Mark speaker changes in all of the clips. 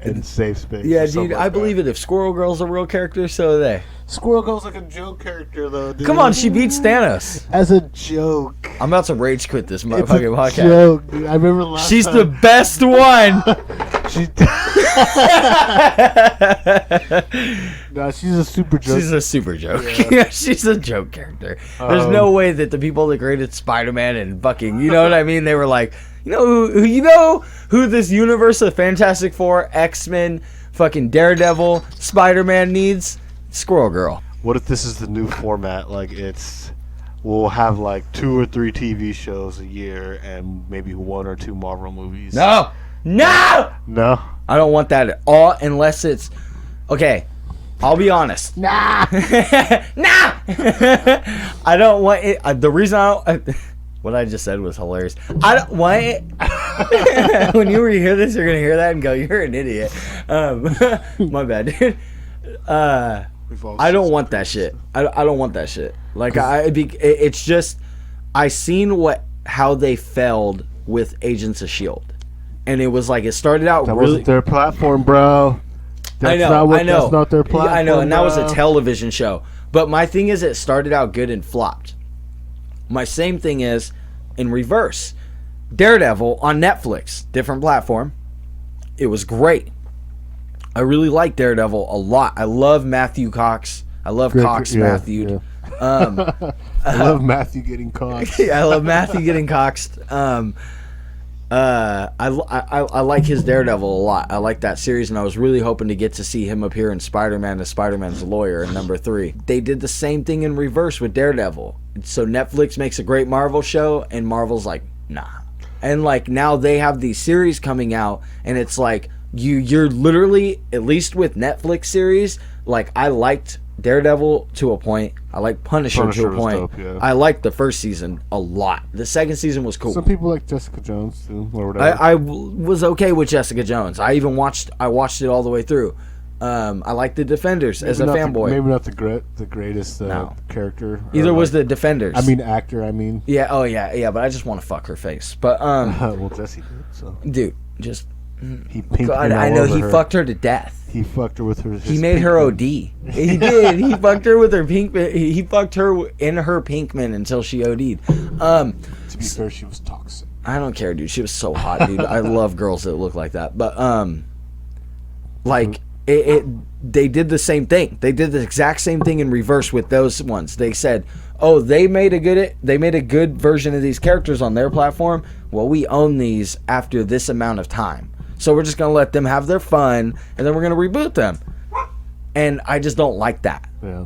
Speaker 1: in safe space.
Speaker 2: Yeah, dude, I believe it. If Squirrel Girl's a real character, so are they.
Speaker 1: Squirrel Girl's like a joke character, though, dude.
Speaker 2: Come on, she beats Thanos.
Speaker 1: As a joke.
Speaker 2: I'm about to rage quit this
Speaker 1: It's
Speaker 2: motherfucking
Speaker 1: a
Speaker 2: podcast.
Speaker 1: joke, dude. I remember last
Speaker 2: She's
Speaker 1: time.
Speaker 2: the best one.
Speaker 1: No, she's a super joke.
Speaker 2: She's a super joke.
Speaker 1: Yeah.
Speaker 2: Yeah, she's a joke character. There's no way that the people that created Spider-Man and fucking, you know what I mean? They were like, you know who this universe of Fantastic Four, X-Men, fucking Daredevil, Spider-Man needs? Squirrel Girl.
Speaker 1: What if this is the new format? Like, we'll have like 2 or 3 TV shows a year and maybe 1 or 2 Marvel movies.
Speaker 2: No!
Speaker 1: No?
Speaker 2: I don't want that at all unless it's... Okay, I'll be honest. Nah! I don't want it... the reason I don't... What I just said was hilarious. I don't want it... When you hear this, you're going to hear that and go, you're an idiot. My bad, dude. I don't want that shit. I don't want that shit. Like, it's just... I seen how they failed with Agents of S.H.I.E.L.D. And it was like, it started out
Speaker 1: that
Speaker 2: really...
Speaker 1: wasn't their platform, bro.
Speaker 2: I know.
Speaker 1: That's not their platform,
Speaker 2: I know, and that was a
Speaker 1: bro.
Speaker 2: television show. But my thing is, it started out good and flopped. My same thing is, in reverse. Daredevil on Netflix, different platform. It was great. I really like Daredevil a lot. I love Matthew Cox. I love Cox Matthew.
Speaker 1: Yeah. I love Matthew getting coxed.
Speaker 2: I love Matthew getting coxed. I like his Daredevil a lot. I like that series, and I was really hoping to get to see him appear in Spider-Man as Spider-Man's lawyer in number 3. They did the same thing in reverse with Daredevil. So Netflix makes a great Marvel show, and Marvel's like, nah. And like now they have these series coming out, and it's like you're literally, at least with Netflix series, like I liked Daredevil to a point. I like Punisher to a point.
Speaker 1: Dope, yeah.
Speaker 2: I liked the first season a lot. The second season was cool.
Speaker 1: Some people like Jessica Jones too, or whatever.
Speaker 2: I was okay with Jessica Jones. I watched it all the way through. I like the Defenders as a fanboy.
Speaker 1: Maybe not the greatest character.
Speaker 2: Either was the Defenders.
Speaker 1: I mean, actor. I mean.
Speaker 2: Yeah. Oh yeah. But I just want to fuck her face. But
Speaker 1: well, Jesse did. So.
Speaker 2: Dude, just.
Speaker 1: He pinked
Speaker 2: God, I know he fucked her to death.
Speaker 1: He fucked her with her.
Speaker 2: He made her OD. He did. He fucked her with her pink. He fucked her in her Pinkman until she OD'd.
Speaker 1: To be fair, she was toxic.
Speaker 2: I don't care, dude. She was so hot, dude. I love girls that look like that. But like they did the same thing. They did the exact same thing in reverse with those ones. They said, "Oh, they made a good version of these characters on their platform. Well, we own these after this amount of time." So we're just going to let them have their fun, and then we're going to reboot them. And I just don't like that.
Speaker 1: Yeah.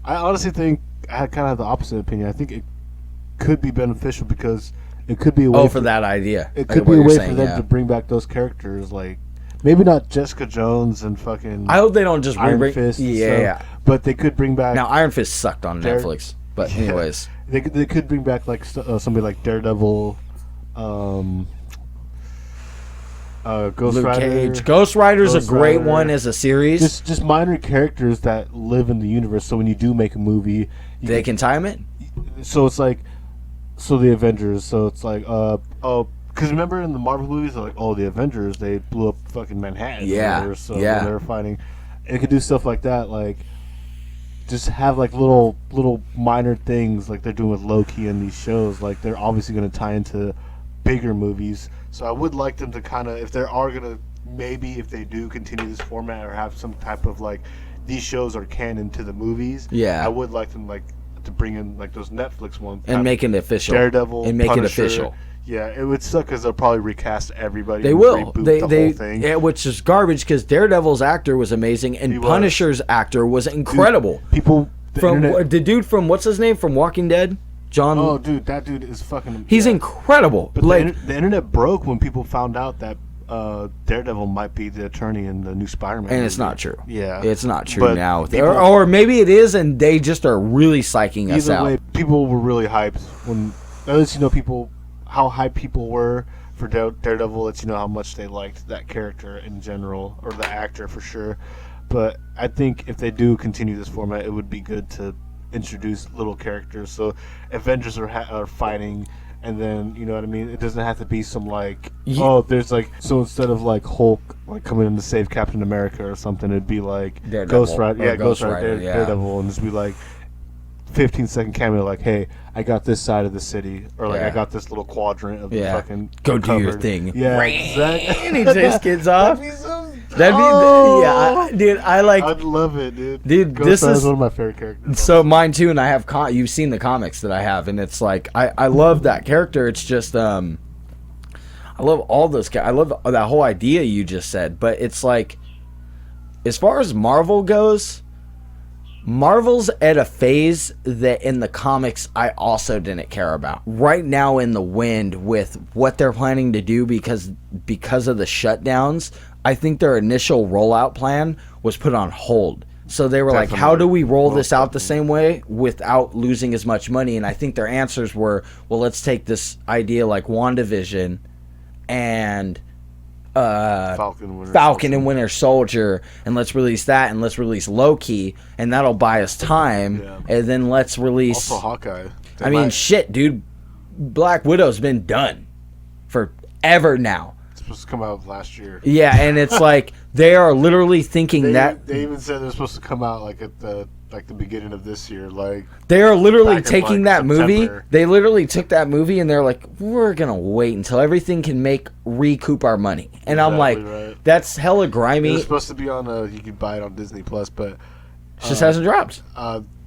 Speaker 1: I honestly think I had kind of the opposite opinion. I think it could be beneficial because it could be a way
Speaker 2: for that idea.
Speaker 1: It could be a way for them to bring back those characters, like maybe not Jessica Jones and fucking
Speaker 2: I hope they don't just
Speaker 1: Iron Fist.
Speaker 2: Yeah.
Speaker 1: But they could bring back...
Speaker 2: Now, Iron Fist sucked on Netflix. But anyways.
Speaker 1: They could bring back like somebody like Daredevil... Ghost
Speaker 2: Luke
Speaker 1: Rider.
Speaker 2: Cage. Ghost Rider's a great one as a series.
Speaker 1: Just minor characters that live in the universe. So when you do make a movie,
Speaker 2: they can time it.
Speaker 1: So it's like, the Avengers. So it's like, because remember in the Marvel movies, they're like, the Avengers, they blew up fucking Manhattan.
Speaker 2: Yeah.
Speaker 1: Whatever, so when they were fighting, it could do stuff like that, like just have like little minor things like they're doing with Loki and these shows. Like they're obviously going to tie into bigger movies. So I would like them to kind of, if they are going to, maybe if they do continue this format or have some type of like, these shows are canon to the movies.
Speaker 2: Yeah.
Speaker 1: I would like them like to bring in like those Netflix ones.
Speaker 2: And make it official.
Speaker 1: Daredevil.
Speaker 2: And make
Speaker 1: Punisher.
Speaker 2: it official.
Speaker 1: Yeah, it would suck because they'll probably recast everybody.
Speaker 2: They will.
Speaker 1: The whole thing.
Speaker 2: Yeah, which is garbage because Daredevil's actor was amazing and Punisher's actor was incredible.
Speaker 1: Dude,
Speaker 2: the dude from, what's his name, from Walking Dead? John.
Speaker 1: Oh, dude, that dude is fucking...
Speaker 2: He's incredible.
Speaker 1: But like, the internet broke when people found out that Daredevil might be the attorney in the new Spider-Man
Speaker 2: and
Speaker 1: movie.
Speaker 2: it's not true.
Speaker 1: Yeah.
Speaker 2: It's not true now.
Speaker 1: People,
Speaker 2: or maybe it is and they just are really psyching us out.
Speaker 1: Either way, people were really hyped when... At least you know how hyped people were for Daredevil. Lets you know how much they liked that character in general, or the actor for sure. But I think if they do continue this format, it would be good to introduce little characters. So Avengers are fighting, and then you know what I mean. It doesn't have to be some like there's like so instead of like Hulk like coming in to save Captain America or something, it'd be like
Speaker 2: Daredevil,
Speaker 1: Ghost Rider,
Speaker 2: Ghost Rider,
Speaker 1: Daredevil, and just be like 15-second cameo, like, hey, I got this side of the city, or like I got this little quadrant of the fucking
Speaker 2: go
Speaker 1: covered.
Speaker 2: do your thing.
Speaker 1: Yeah, exactly.
Speaker 2: And he takes kids off. Dude.
Speaker 1: I'd love it, dude.
Speaker 2: Dude,
Speaker 1: Ghost
Speaker 2: this
Speaker 1: Rider's
Speaker 2: is
Speaker 1: one of my favorite characters.
Speaker 2: so mine too, and I have you've seen the comics that I have, and it's like I love that character. It's just I love all those. I love that whole idea you just said, but it's like as far as Marvel goes. Marvel's at a phase that in the comics I also didn't care about. Right now in the wind with what they're planning to do because of the shutdowns, I think their initial rollout plan was put on hold. So they were like, how do we roll this out the same way without losing as much money? And I think their answers were, well, let's take this idea like WandaVision and Falcon and Winter Soldier, and let's release that, and let's release Loki, and that'll buy us time, and then let's release
Speaker 1: also Hawkeye.
Speaker 2: Shit, dude, Black Widow's been done forever now.
Speaker 1: It's supposed to come out last year.
Speaker 2: Yeah, and it's like they are literally thinking
Speaker 1: they even said they're supposed to come out like at the beginning of this year. Like
Speaker 2: they are literally taking that
Speaker 1: September.
Speaker 2: movie. They literally took that movie and they're like, we're gonna wait until everything can recoup our money. And I'm like, that's hella grimy.
Speaker 1: It's supposed to be on you can buy it on Disney Plus, but
Speaker 2: it just hasn't dropped.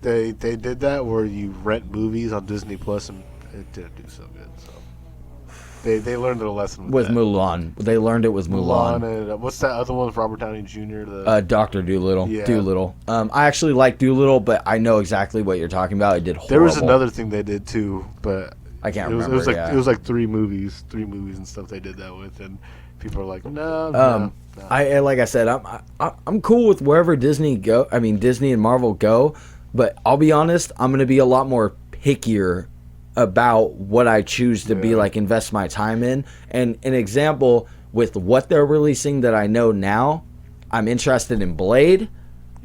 Speaker 1: They did that where you rent movies on Disney Plus, and it didn't do so good. So they learned their lesson
Speaker 2: with Mulan. They learned it with Mulan.
Speaker 1: And what's that other one with Robert Downey Jr.?
Speaker 2: Dr. Dolittle.
Speaker 1: Yeah.
Speaker 2: Dolittle. I actually like Dolittle, but I know exactly what you're talking about. It did horrible.
Speaker 1: There was another thing they did too, but
Speaker 2: I can't remember.
Speaker 1: It was like three movies and stuff they did that with, and people are like, no.
Speaker 2: I like I said, I'm cool with wherever Disney and Marvel go, but I'll be honest, I'm gonna be a lot more pickier about what I choose to be like invest my time in. And an example with what they're releasing that I know now, I'm interested in Blade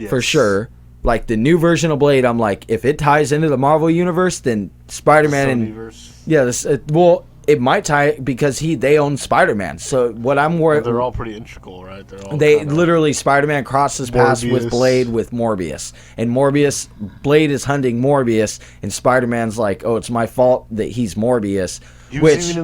Speaker 2: for sure. Like the new version of Blade, I'm like, if it ties into the Marvel universe, then Spider-Man it might tie because they own Spider-Man. So what I'm worried,
Speaker 1: they're all pretty integral, right?
Speaker 2: They literally Spider-Man crosses paths with Blade with Morbius, and Blade is hunting Morbius, and Spider-Man's like, oh, it's my fault that he's Morbius, which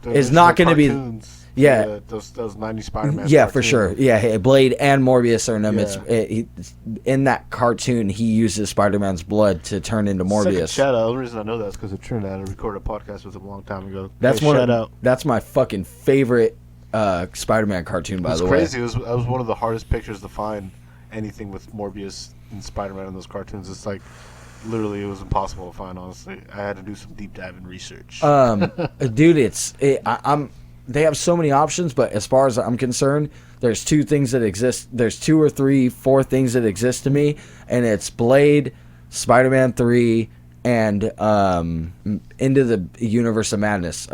Speaker 2: is not going to be. Yeah,
Speaker 1: those 90s Spider-Man.
Speaker 2: Yeah, for sure. Yeah, Blade and Morbius are in them. It's in that cartoon. He uses Spider-Man's blood to turn into Morbius.
Speaker 1: Shout out. The only reason I know that is because of Trinidad. I recorded a podcast with him a long time ago.
Speaker 2: That's my fucking favorite Spider-Man cartoon. By the way,
Speaker 1: it's crazy. That was one of the hardest pictures to find anything with Morbius and Spider-Man in those cartoons. It's like. Literally, it was impossible to find. Honestly, I had to do some deep dive in research.
Speaker 2: Dude, they have so many options, but as far as I'm concerned, there's two things that exist. There's 2 or 3, 4 things that exist to me, and it's Blade, Spider-Man 3, and Into the Universe of Madness.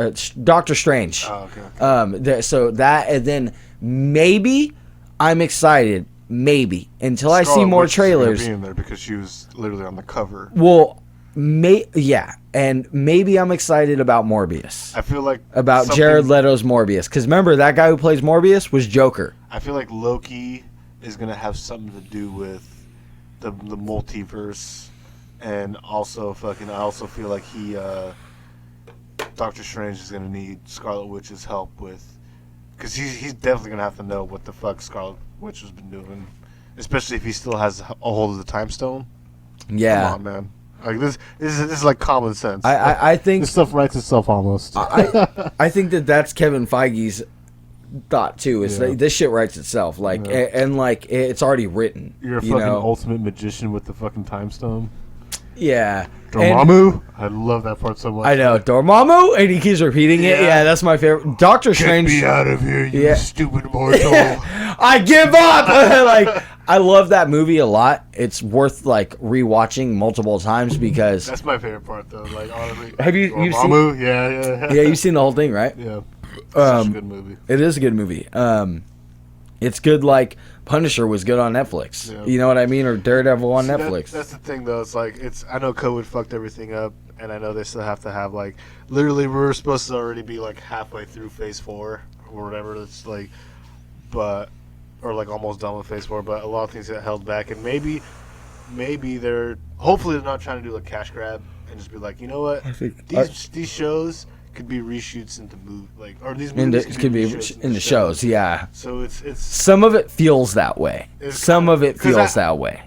Speaker 2: Doctor Strange.
Speaker 1: Oh, okay.
Speaker 2: So that, and then maybe I'm excited. Maybe until I see more trailers.
Speaker 1: Be in there because she was literally on the cover.
Speaker 2: Well, and maybe I'm excited about Morbius.
Speaker 1: I feel like
Speaker 2: about Jared Leto's Morbius, because remember that guy who plays Morbius was Joker.
Speaker 1: I feel like Loki is gonna have something to do with the multiverse, and also I also feel like Doctor Strange is gonna need Scarlet Witch's help with, because he's definitely gonna have to know what the fuck Scarlet Witch has been doing, especially if he still has a hold of the Time Stone.
Speaker 2: Yeah,
Speaker 1: come on, man. Like this is like common sense.
Speaker 2: I think
Speaker 1: this stuff writes itself almost.
Speaker 2: I think that's Kevin Feige's thought too. Is that this shit writes itself. Like and like it's already written.
Speaker 1: You're a fucking ultimate magician with the fucking Time Stone.
Speaker 2: Yeah.
Speaker 1: Dormammu? I love that part so much.
Speaker 2: I know, Dormammu, and he keeps repeating it. Yeah, that's my favorite. Doctor Strange.
Speaker 1: Get me out of here, you stupid mortal.
Speaker 2: I give up. Like, I love that movie a lot. It's worth like rewatching multiple times because
Speaker 1: that's my favorite part, though. Like, honestly,
Speaker 2: have you
Speaker 1: Dormammu?
Speaker 2: seen?
Speaker 1: Yeah.
Speaker 2: Yeah, you've seen the whole thing, right?
Speaker 1: Yeah. It's such a good movie.
Speaker 2: It is a good movie. It's good like Punisher was good on Netflix.
Speaker 1: Yeah.
Speaker 2: You know what I mean? Or Daredevil on
Speaker 1: See,
Speaker 2: Netflix.
Speaker 1: That's the thing, though. It's like I know COVID fucked everything up, and I know they still have to have like literally we're supposed to already be like halfway through Phase 4 or whatever. It's like, but or like almost done with Phase 4, but a lot of things get held back, and maybe hopefully they're not trying to do a cash grab and just be like, you know what, these shows could be reshoots into or these movies
Speaker 2: could be
Speaker 1: reshoots
Speaker 2: in the shows. Yeah.
Speaker 1: So it's
Speaker 2: Some of it feels that way.
Speaker 1: It's
Speaker 2: Some of it
Speaker 1: 'cause
Speaker 2: feels that way.